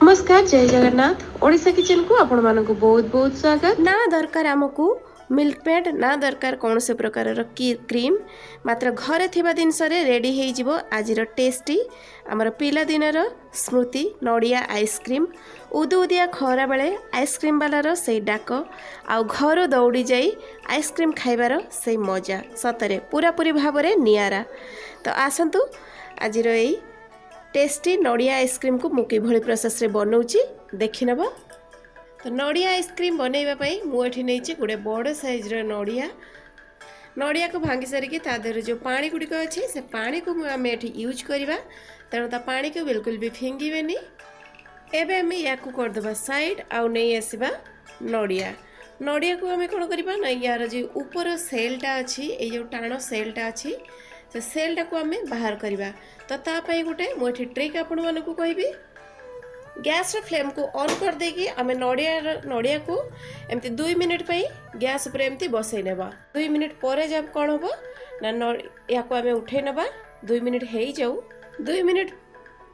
नमस्कार जय जगन्नाथ ओडिशा किचन को आपण मानक बहुत बहुत स्वागत। ना दरकार आमको मिल्क मेड ना दरकार कौन से प्रकार क्रीम मात्र घरे थिबा जिनस रेडी हो जिवो आजिर टेस्टी आमर पिला दिनर स्मृति नड़िया आइसक्रीम उदु उदिया खरा बेले आइसक्रीम वालार से डाक आउ घर दौड़ी जाई आइसक्रीम खाइबार से मजा सतरे पूरा पूरी भाव में नियारा। तो आसतु आजिर एई टेस्टी नड़िया आइसक्रीम को मुझे किभली प्रोसेस रे बनाऊँगी देखि नबा। तो नड़िया आइसक्रीम बनैवाई मुझे नहीं गोटे बड़ साइज नड़िया नड़िया को भांगी सारिकी ता देहरे जो पानी गुड़िक अच्छी से पानी को आम ये यूज करवा तेणु ता पानी को बिल्कुल भी फिंगिबेनी। एबे आम या करदे साइड आउ नहीं आसवा नड़िया नड़िया को आम कौन करवा ना यार जो ऊपर सेलटा अच्छी ये जो टाण सेलटा अच्छी से सेलटा को आम बाहर करवा। तो तापाई गोटे मुझे ट्रिक आपण मानक कहबी गैस फ्लेम को ऑन कर देगी आम नड़िया को एमती 2 मिनिट गैस पर एमती बसई नेबा 2 मिनिट पर जब कौन हम ना या आम उठे नबा 2 मिनिट हो जाऊ 2 मिनिट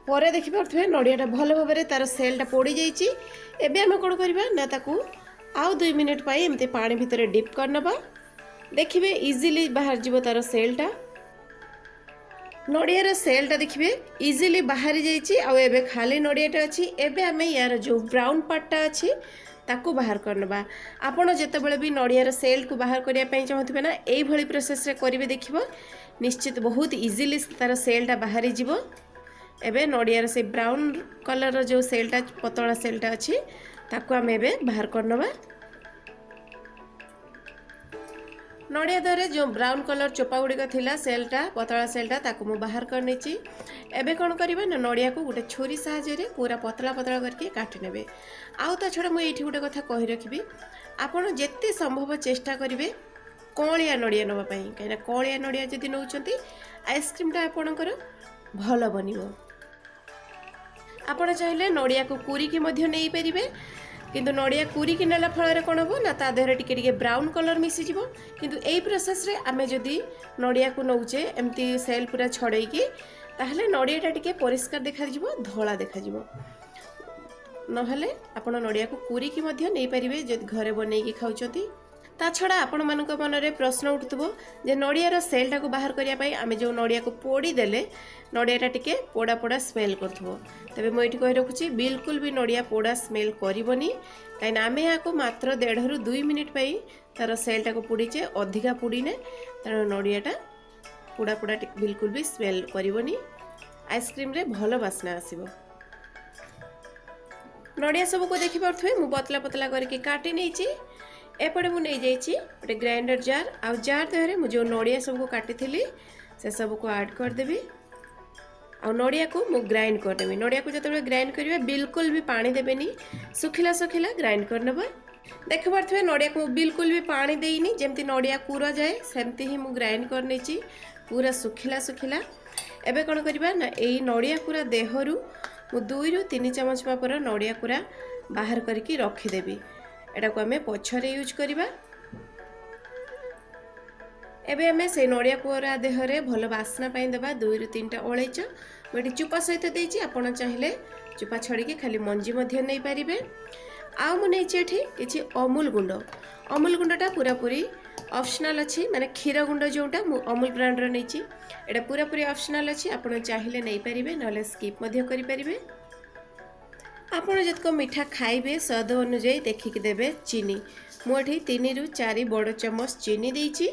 पर देखिपे नड़ियाटा भल भाव में तार सेलटा पोड़ जाइए। एबे आम कौन करवा ना ताकू आउ 2 मिनिट एमती पानी भितर डिप कर नबा देखिए इजिली बाहर जीव तार सेलटा नड़ियार सेलटा देखिए इजिली बाहरी जाइए आउ एबे खाली नड़ियाटा अच्छी एबे आम यार जो ब्राउन पार्टटा अच्छी ताकू बाहर करनबा। आपण जेतेबेले भी नड़ियार सेल को बाहर करने चाहूथे ना यही प्रोसेस रे करिवे देखिबो निश्चित बहुत इजिली तार सेलटा बाहरी जीवो। एबे नड़ियार से ब्राउन कलर जो सेलटा पतला सेलटा अच्छी ताकू आम एबे बाहर करनबा। नड़िया दरे जो ब्राउन कलर चोपा गुड़िक थिला सेलटा पतला सेलटा ताकू मु बाहर कर नेची। एबे कौन करबा ना नड़िया को गोटे छुरी साहाय्य पूरा पतला पतला करके काटि नेबे। आउ ता छड़ा मु एठी गोटे कथा कहि रखिबी आपण जेते संभव चेष्टा करिवे कलिया नड़िया नबा पई कहिना कलिया नड़िया जदि नउचंती आइसक्रीमटा आपणकर भल बनिवो। आपण चाहिले नड़िया को कुरी की मध्य नै परिबे किंतु नड़िया कुरी की नेला फल कौन हम ना ता देहरे टिके टिके ब्राउन कलर मिसीज किंतु एई प्रोसेस रे आमे जदि नड़िया को नौचे एमती सेल पूरा छड़ेकी ताहले नड़ियाटा टिके परिष्कार देखा धला देखा नहले आपण नड़िया को कुरी की मध्य नहीं पारिबे जदि घरे बनैकी खाउचंती। ता छड़ा आपण मानक मन रे प्रश्न उठुथबो जे नड़ियार सेलटा को बाहर करिया पई आमे जो नड़िया को पोड़ी देले नड़ियाटा टिके पोड़ा पोड़ा स्मेल करथबो। तबे मु एठी कहि रखुची बिल्कुल भी नड़िया पोड़ा स्मेल करबनी कहीं आम या मात्र 1.5 ରୁ 2 मिनिट तार सेलटा को पोड़ीचे अधिका पोड़ीने तेणु नड़ियाटा पोड़ा पोड़ा बिल्कुल भी स्मेल करबनी आइसक्रीम रे भल बास्ना आसीबो। नड़िया सब को देखि पारथुए मु पतला पतला करके काटी नेची एपटे मु नहीं जाइए गोटे ग्राइंडर जार आउ जार देहरे मु जो नड़िया सब को काटी से सब को ऐड करदेवी आ नड़िया को मु ग्राइंड करदेवी। नड़िया को जो ग्राइंड करेंगे बिल्कुल भी पानी देवेनी सुखिला सुखिला ग्राइंड करनबा। देख पारे नड़िया को बिल्कुल भी पानी देनी जमती नड़िया कूरा जाए सेमती ही मु ग्राइंड करनी पूरा सुखिला सुखिला। एबे कौन करवा ना यही नड़िया पूरा देहरु मु 2 ରୁ 3 ଚାମଚ मापर नड़िया पूरा बाहर करके रखीदेवी एटा को आमे पछरे यूज करवा। एबे आमे से नड़िया पूरा देहरे भल बास्ना पाई देबा 2 ରୁ 3टा ओळैच मोटी चुपा सहित देछि आपण चाहिले चुपा छड़ी के खाली मंजी मध्य नहीं पारिबे। आ मु नै एठी किछि अमूल गुंडटा पूरा पूरी ऑप्शनल अछि माने क्षीर गुंड जोटा मु अमूल ब्रांड रो नैछि एटा पूरा पूरी ऑप्शनल अछि आपण चाहिले नहीं पारिबे नले स्किप मध्य करि पारिबे। आपण जतको मीठा खाइबे स्वाद अनुଯାयी देखिक देबे चीनी मुठी 3 ରୁ 4 बड़ चमच चीनी देइछि।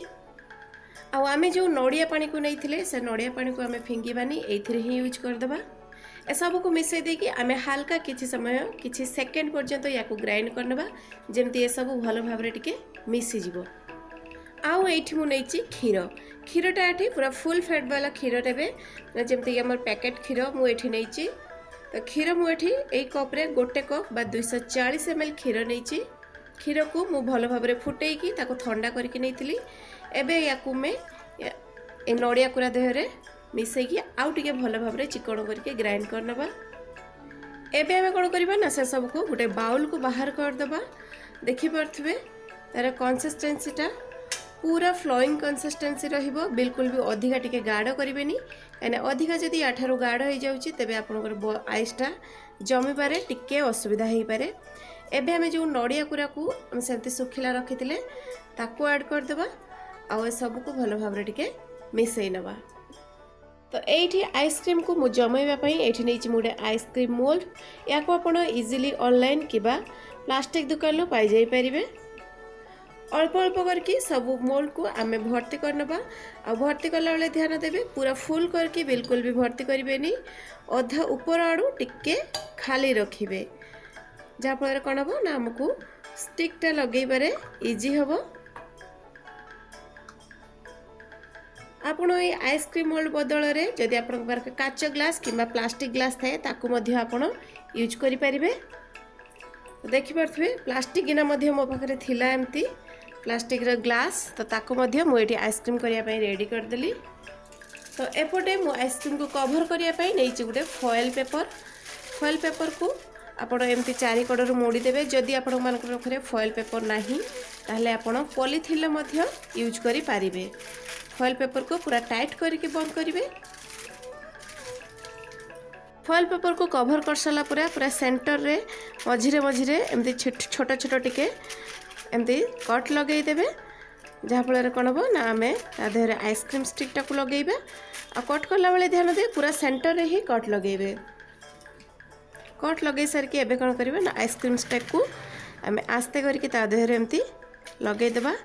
आउ आमे जो नड़िया पानी को नहीं से नड़िया पानी को आमे फिंगिबानी एथिरे ही यूज करदबा। ए सब को मिसई देकी आमे हल्का किछि समय किछि सेकेंड पर्यंत या को ग्राइंड करनबा जेमती ए सब भल भाव रे टिके मिसी जिवो। आउ एठी मु नैछि क्षीरटा एठी पूरा फुल फैट वाला क्षीर देबे जेमती हमर पैकेट क्षीर मु एठी नैछि। तो क्षीर मुझे यही कप रे 1 कप बा 240 ml क्षीर नहीं क्षीर को मु भल भाव में फुटेकी ताको ठंडा करके नहीं एबे याकू में ए नड़िया कुरा देहरे मिसेकी आउ टिके भल भाव में चिकन करके ग्राइंड करनबा। एबे आमे कोन करबा ना से सब को गोटे बाउल को बाहर कर दबा। देखि परथबे तार कंसिस्टेंसीटा पूरा फ्लोइंग कंसिस्टेंसी रहिबो बिल्कुल भी अधिका टिके गाढ़ करिवेनी कहीं अधिका जदि याठारु गाढ़ हो जाउची तबे आपनकर आइसटा जमीबारे टिके असुविधा हो पारे। एबे आमे जो नड़िया कुरा को हम सेमती सुखिला रखिथिले ताको ऐड कर देबा आ सब को भल भाव टिके मिसई नबा। तो ये आइसक्रीम को मु जमाइवाई ये नहीं गोटे आइसक्रीम मोल्ड या आपण इजिली ऑनलाइन किबा प्लास्टिक दुकान लो पाई जाई परिबे। अल्प अल्प करके सब मोल्ड को आमे भर्ती करनबा आ भर्ती कला बेले ध्यान देबे पूरा फुल करके बिल्कुल भी भर्ती करिवेनी। अधा ऊपर आड़ू टिके खाली रखिबे जहाँ फल कौन हम ना आमको स्टिकटा लगेबारे इजी हम। आपण ये आइसक्रीम मोल्ड बदल में जदि आपण काच ग्लास किंबा प्लास्टिक ग्लास थाए ताकू मध्य आपण यूज करि परिबे। देखि पारथुबे प्लास्टिक गिना मध्य मो पाखरे थिला एमती प्लास्टिक रो ग्लास तो ताकू मध्य मु एठी आइसक्रीम करिया पई रेडी कर देली। तो एपटे मु आइसक्रीम को कवर करिया पई नेइची गुटे फॉइल पेपर को आपण एमती चारि कड़र मोड़ी देबे। जदि आपण मानकर पाखरे फॉइल पेपर नाही ताहले आपण पॉलीथिन मध्य यूज करि पारिबे। फॉइल पेपर को पूरा टाइट करके बंद करेंगे। फॉइल पेपर को कवर कर सारा पूरा सेंटर रे मझिरे मझिरे एमती छोट छोट टिके एमती कट लगे देबे जहाँ फल कौन हम ना आम तादेह आइसक्रीम स्टिकटा को लगेबे आ कट कला बेले ध्यान दे पूरा सेंटर रे ही कट लगेबे। कट लगे सारिकी एबे कौन करेंगे ना आइसक्रीम स्टिक को आम आस्ते करके तादेह एमती लगे देबा।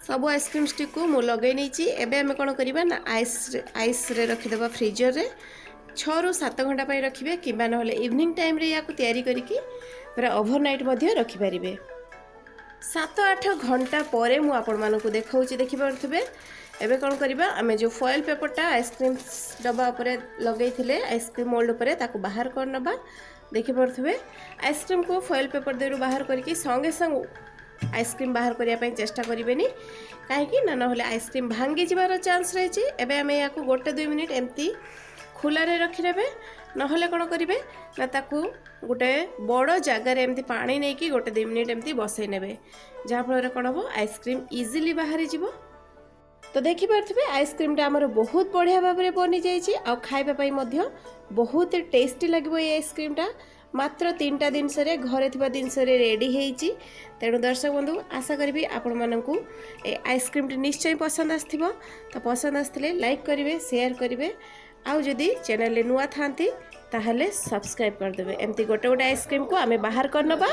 सब आइसक्रीम स्टिक को मु लगे नहीं। एबे आमे कौन करबा ना आइस रे रखिदेबा फ्रीजर रे 6 ରୁ 7 घंटा पाई रखिबे किबा न होले इवनिंग टाइम रे या को तैयारी करिकी पूरा ओवरनाइट मध्य रखि परिबे। 7-8 घंटा परे मु आपण मानको देखाउची देखि पारथबे। एबे कौन करबा आमे जो फॉइल पेपरटा आइसक्रीम डब्बा ऊपर लगै थिले आइसक्रीम मोल्ड ऊपर ताको बाहर कर नबा। देखि पारथबे आइसक्रीम को फॉइल पेपर देरु बाहर करके संगे संग आइसक्रीम बाहर करने चेष्टा करें कहीं ना ना आइसक्रीम भांगी जीवार चांस रही। एबे आमे या को 1-2 मिनिट एमती खुलारे रखिदेबे नहले कौन करेंगे ना ताकू गोटे बड़ जगार एमती पानी नहीं कि 1-2 मिनिट एमती बसई नेबे जहाँ फल कौन हम आइसक्रीम इजिली बाहरी जीवो। तो देखि पारथबे आइसक्रीमटा आमर बहुत बढ़िया भाव में बनी जाइए आ खाइबा मध्य बहुत टेस्टी लगे। ये आइसक्रीमटा मात्र 3टा दिन से घरे थिबा दिन से रेडी होईची। तेणु दर्शक बंधु आशा करी आपण मानकू ए आइसक्रीम निश्चय पसंद आसथिबो। तो पसंद आसथिले लाइक करिवे शेयर करिवे आउ जदि चैनल ले नुआ थांती ताहले सब्सक्राइब कर देबे। एमती गोटे गोटे आइसक्रीम को आमे बाहर कर नबा।